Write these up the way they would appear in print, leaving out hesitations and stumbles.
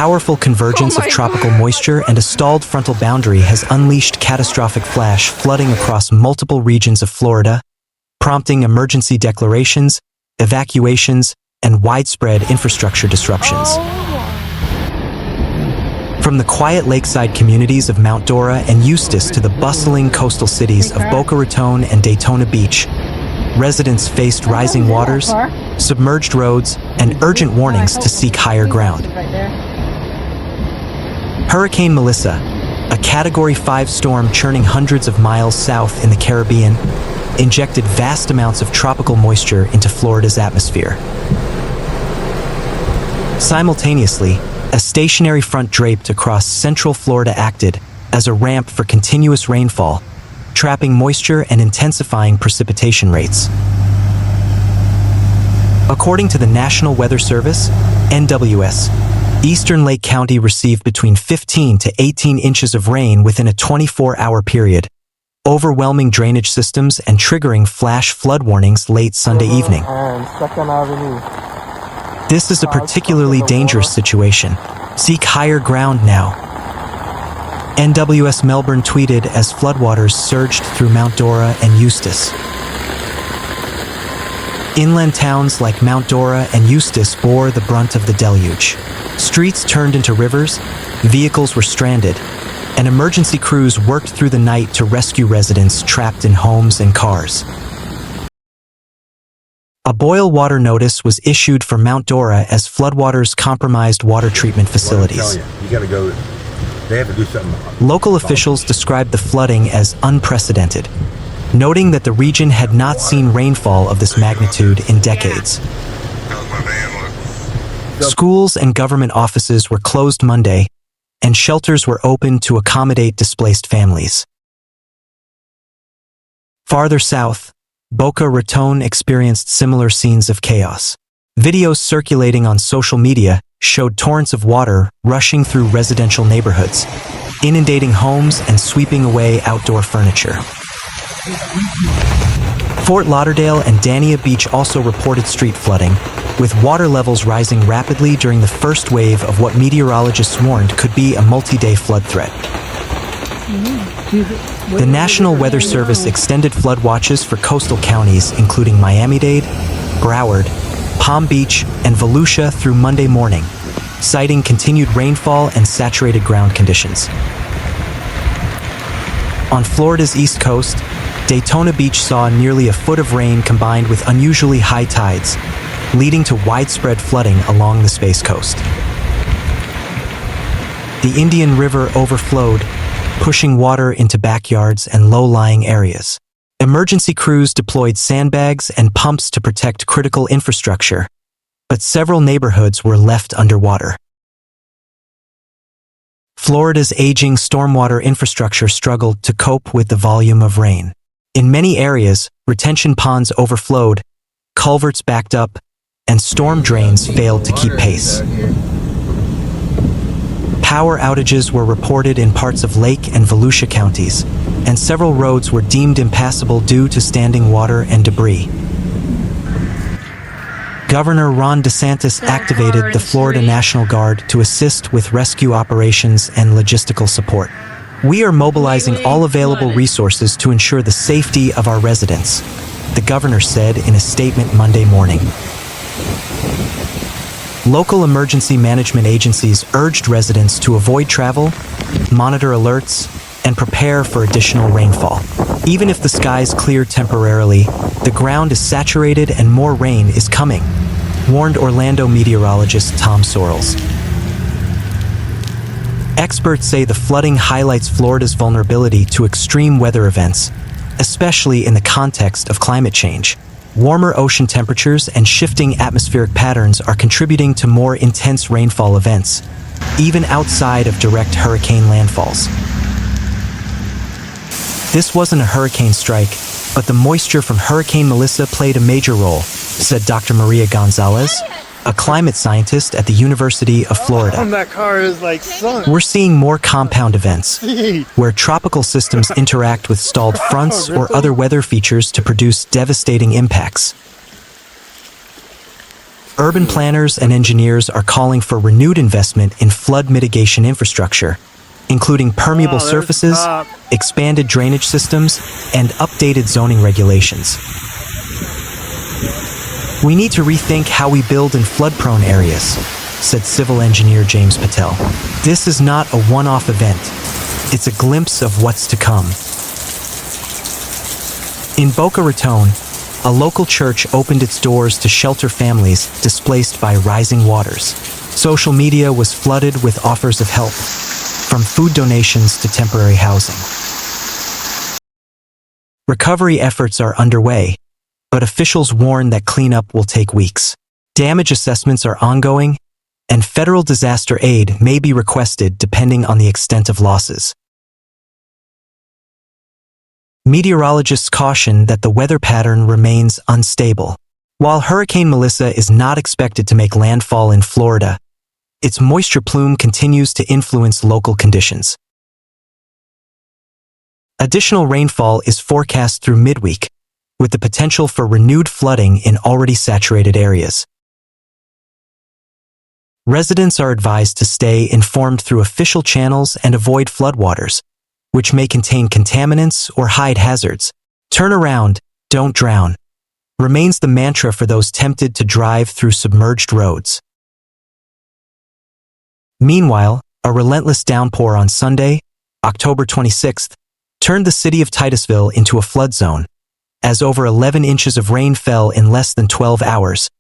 powerful convergence of tropical moisture and a stalled frontal boundary has unleashed catastrophic flash flooding across multiple regions of Florida, prompting emergency declarations, evacuations, and widespread infrastructure disruptions. From the quiet lakeside communities of Mount Dora and Eustis to the bustling coastal cities of Boca Raton and Daytona Beach, residents faced rising waters, submerged roads, and urgent warnings to seek higher ground. Hurricane Melissa, a Category 5 storm churning hundreds of miles south in the Caribbean, injected vast amounts of tropical moisture into Florida's atmosphere. Simultaneously, a stationary front draped across central Florida acted as a ramp for continuous rainfall, trapping moisture and intensifying precipitation rates. According to the National Weather Service, NWS, Eastern Lake County received between 15 to 18 inches of rain within a 24-hour period, overwhelming drainage systems and triggering flash flood warnings late Sunday evening. This is a particularly dangerous situation. Seek higher ground now. NWS Melbourne tweeted as floodwaters surged through Mount Dora and Eustis. Inland towns like Mount Dora and Eustis bore the brunt of the deluge. Streets turned into rivers, vehicles were stranded, and emergency crews worked through the night to rescue residents trapped in homes and cars. A boil water notice was issued for Mount Dora as floodwaters compromised water treatment facilities. They have to do something. Local officials described the flooding as unprecedented, noting that the region had not seen rainfall of this magnitude in decades. Schools and government offices were closed Monday, and shelters were opened to accommodate displaced families. Farther south, Boca Raton experienced similar scenes of chaos. Videos circulating on social media showed torrents of water rushing through residential neighborhoods, inundating homes and sweeping away outdoor furniture. Fort Lauderdale and Dania Beach also reported street flooding, with water levels rising rapidly during the first wave of what meteorologists warned could be a multi-day flood threat. The National Weather Service extended flood watches for coastal counties including Miami-Dade, Broward, Palm Beach, and Volusia through Monday morning, citing continued rainfall and saturated ground conditions. On Florida's east coast, Daytona Beach saw nearly a foot of rain combined with unusually high tides, leading to widespread flooding along the Space Coast. The Indian River overflowed, pushing water into backyards and low-lying areas. Emergency crews deployed sandbags and pumps to protect critical infrastructure, but several neighborhoods were left underwater. Florida's aging stormwater infrastructure struggled to cope with the volume of rain. In many areas, retention ponds overflowed, culverts backed up, and storm drains failed to keep pace. Power outages were reported in parts of Lake and Volusia counties, and several roads were deemed impassable due to standing water and debris. Governor Ron DeSantis activated the Florida National Guard to assist with rescue operations and logistical support. "We are mobilizing all available resources to ensure the safety of our residents," the governor said in a statement Monday morning. Local emergency management agencies urged residents to avoid travel, monitor alerts, and prepare for additional rainfall. Even if the skies clear temporarily, the ground is saturated and more rain is coming, warned Orlando meteorologist Tom Sorrells. Experts say the flooding highlights Florida's vulnerability to extreme weather events, especially in the context of climate change. Warmer ocean temperatures and shifting atmospheric patterns are contributing to more intense rainfall events, even outside of direct hurricane landfalls. This wasn't a hurricane strike, but the moisture from Hurricane Melissa played a major role, said Dr. Maria Gonzalez, a climate scientist at the University of Florida. That car is like sun. We're seeing more compound events, where tropical systems interact with stalled fronts or other weather features to produce devastating impacts. Urban planners and engineers are calling for renewed investment in flood mitigation infrastructure, including permeable surfaces, expanded drainage systems, and updated zoning regulations. We need to rethink how we build in flood-prone areas, said civil engineer James Patel. This is not a one-off event. It's a glimpse of what's to come. In Boca Raton, a local church opened its doors to shelter families displaced by rising waters. Social media was flooded with offers of help, from food donations to temporary housing. Recovery efforts are underway, but officials warn that cleanup will take weeks. Damage assessments are ongoing, and federal disaster aid may be requested depending on the extent of losses. Meteorologists caution that the weather pattern remains unstable. While Hurricane Melissa is not expected to make landfall in Florida, its moisture plume continues to influence local conditions. Additional rainfall is forecast through midweek, with the potential for renewed flooding in already saturated areas. Residents are advised to stay informed through official channels and avoid floodwaters, which may contain contaminants or hide hazards. Turn around, don't drown, remains the mantra for those tempted to drive through submerged roads. Meanwhile, a relentless downpour on Sunday, October 26th, turned the city of Titusville into a flood zone, as over 11 inches of rain fell in less than 12 hours,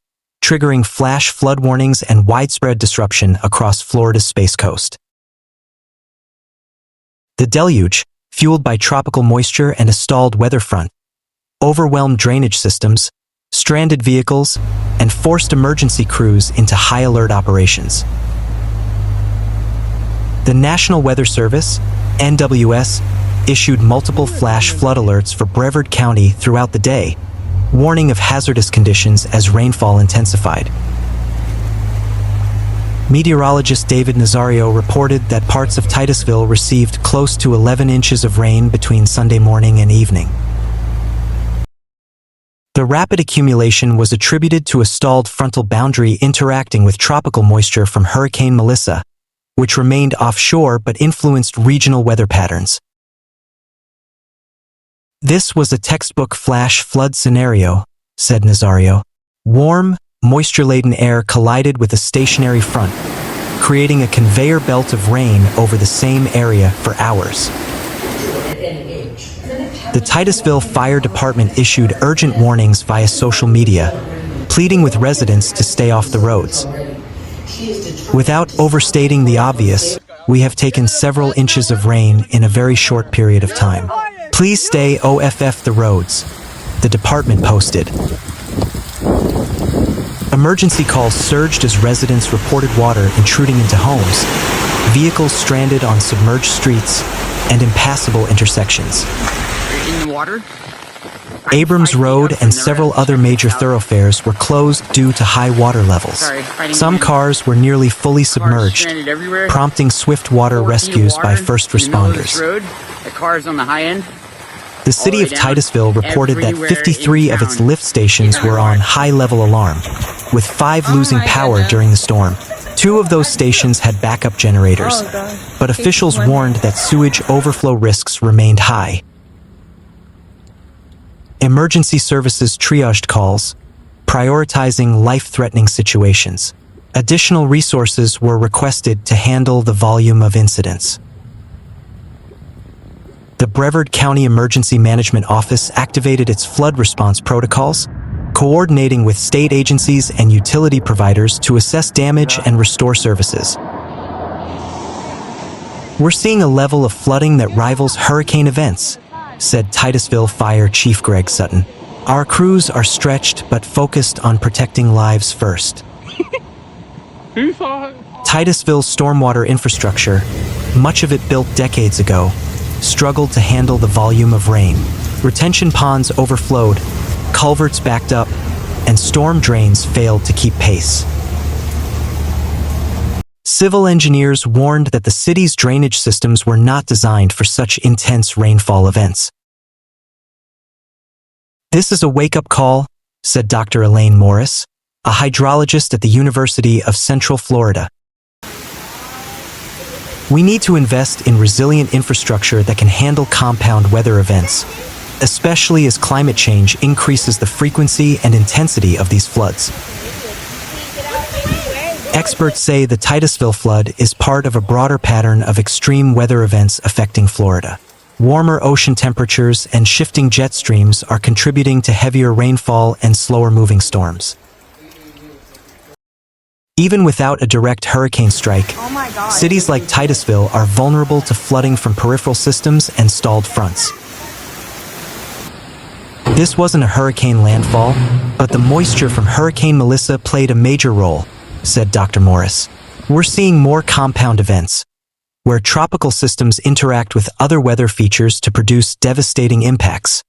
triggering flash flood warnings and widespread disruption across Florida's Space Coast. The deluge, fueled by tropical moisture and a stalled weather front, overwhelmed drainage systems, stranded vehicles, and forced emergency crews into high-alert operations. The National Weather Service, NWS, issued multiple flash flood alerts for Brevard County throughout the day, warning of hazardous conditions as rainfall intensified. Meteorologist David Nazario reported that parts of Titusville received close to 11 inches of rain between Sunday morning and evening. The rapid accumulation was attributed to a stalled frontal boundary interacting with tropical moisture from Hurricane Melissa, which remained offshore but influenced regional weather patterns. This was a textbook flash flood scenario, said Nazario. Warm, moisture-laden air collided with a stationary front, creating a conveyor belt of rain over the same area for hours. The Titusville Fire Department issued urgent warnings via social media, pleading with residents to stay off the roads. Without overstating the obvious, we have taken several inches of rain in a very short period of time. Please stay off the roads, the department posted. Emergency calls surged as residents reported water intruding into homes, vehicles stranded on submerged streets, and impassable intersections. In the water? Abrams Road and several other major thoroughfares were closed due to high water levels. Some cars were nearly fully submerged, prompting swift water rescues by first responders. The cars on the high end. The city of Titusville reported that 53 of its lift stations were on high-level alarm, with 5 losing power during the storm. 2 of those stations had backup generators, but officials warned that sewage overflow risks remained high. Emergency services triaged calls, prioritizing life-threatening situations. Additional resources were requested to handle the volume of incidents. The Brevard County Emergency Management Office activated its flood response protocols, coordinating with state agencies and utility providers to assess damage and restore services. We're seeing a level of flooding that rivals hurricane events, said Titusville Fire Chief Greg Sutton. Our crews are stretched but focused on protecting lives first. Titusville's stormwater infrastructure, much of it built decades ago, struggled to handle the volume of rain. Retention ponds overflowed, culverts backed up, and storm drains failed to keep pace. Civil engineers warned that the city's drainage systems were not designed for such intense rainfall events. This is a wake-up call, said Dr. Elaine Morris, a hydrologist at the University of Central Florida. We need to invest in resilient infrastructure that can handle compound weather events, especially as climate change increases the frequency and intensity of these floods. Experts say the Titusville flood is part of a broader pattern of extreme weather events affecting Florida. Warmer ocean temperatures and shifting jet streams are contributing to heavier rainfall and slower-moving storms. Even without a direct hurricane strike, cities like Titusville are vulnerable to flooding from peripheral systems and stalled fronts. This wasn't a hurricane landfall, but the moisture from Hurricane Melissa played a major role, said Dr. Morris. We're seeing more compound events, where tropical systems interact with other weather features to produce devastating impacts.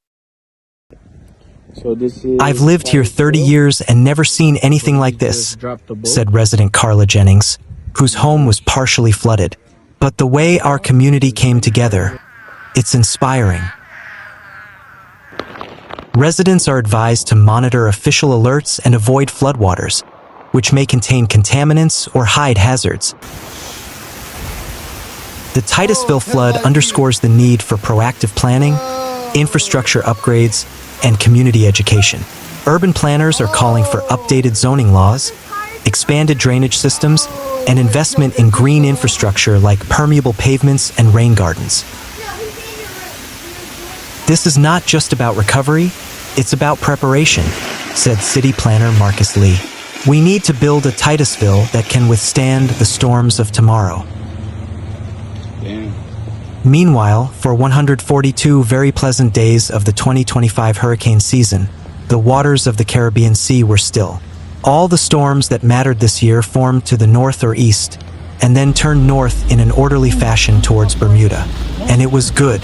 I've lived here 30 years and never seen anything like this, said resident Carla Jennings, whose home was partially flooded. But the way our community came together, it's inspiring. Residents are advised to monitor official alerts and avoid floodwaters, which may contain contaminants or hide hazards. The Titusville flood underscores the need for proactive planning, infrastructure upgrades, and community education. Urban planners are calling for updated zoning laws, expanded drainage systems, and investment in green infrastructure like permeable pavements and rain gardens. This is not just about recovery, it's about preparation, said city planner Marcus Lee. We need to build a Titusville that can withstand the storms of tomorrow. Damn. Meanwhile, for 142 very pleasant days of the 2025 hurricane season, the waters of the Caribbean Sea were still. All the storms that mattered this year formed to the north or east, and then turned north in an orderly fashion towards Bermuda. And it was good.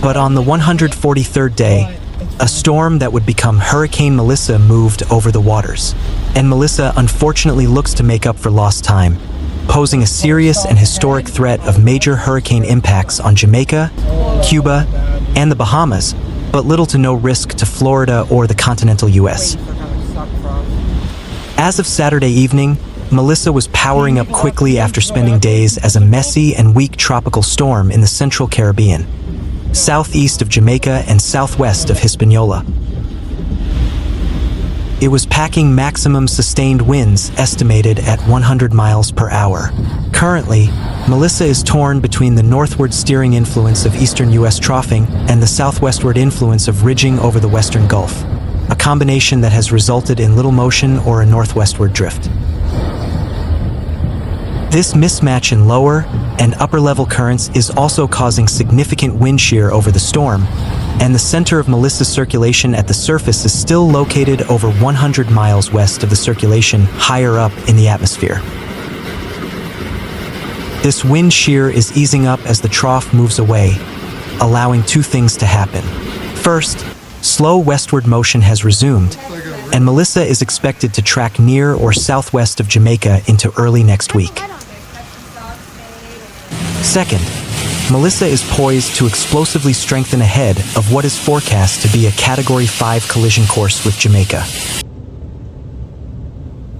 But on the 143rd day, a storm that would become Hurricane Melissa moved over the waters. And Melissa unfortunately looks to make up for lost time, posing a serious and historic threat of major hurricane impacts on Jamaica, Cuba, and the Bahamas, but little to no risk to Florida or the continental U.S. As of Saturday evening, Melissa was powering up quickly after spending days as a messy and weak tropical storm in the central Caribbean, southeast of Jamaica and southwest of Hispaniola. It was packing maximum sustained winds estimated at 100 miles per hour. Currently, Melissa is torn between the northward steering influence of eastern U.S. troughing and the southwestward influence of ridging over the western Gulf, a combination that has resulted in little motion or a northwestward drift. This mismatch in lower and upper-level currents is also causing significant wind shear over the storm, and the center of Melissa's circulation at the surface is still located over 100 miles west of the circulation higher up in the atmosphere. This wind shear is easing up as the trough moves away, allowing two things to happen. First, slow westward motion has resumed, and Melissa is expected to track near or southwest of Jamaica into early next week. Second, Melissa is poised to explosively strengthen ahead of what is forecast to be a Category 5 collision course with Jamaica.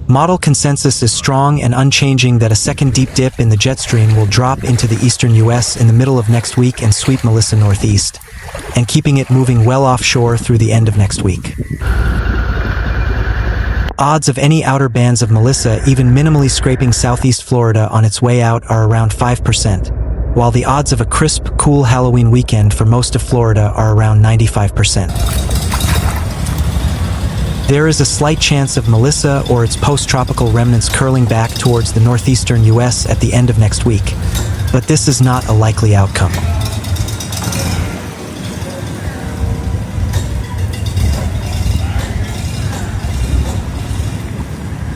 Model consensus is strong and unchanging that a second deep dip in the jet stream will drop into the eastern U.S. in the middle of next week and sweep Melissa northeast, and keeping it moving well offshore through the end of next week. Odds of any outer bands of Melissa even minimally scraping southeast Florida on its way out are around 5%, while the odds of a crisp, cool Halloween weekend for most of Florida are around 95%. There is a slight chance of Melissa or its post-tropical remnants curling back towards the northeastern U.S. at the end of next week, but this is not a likely outcome.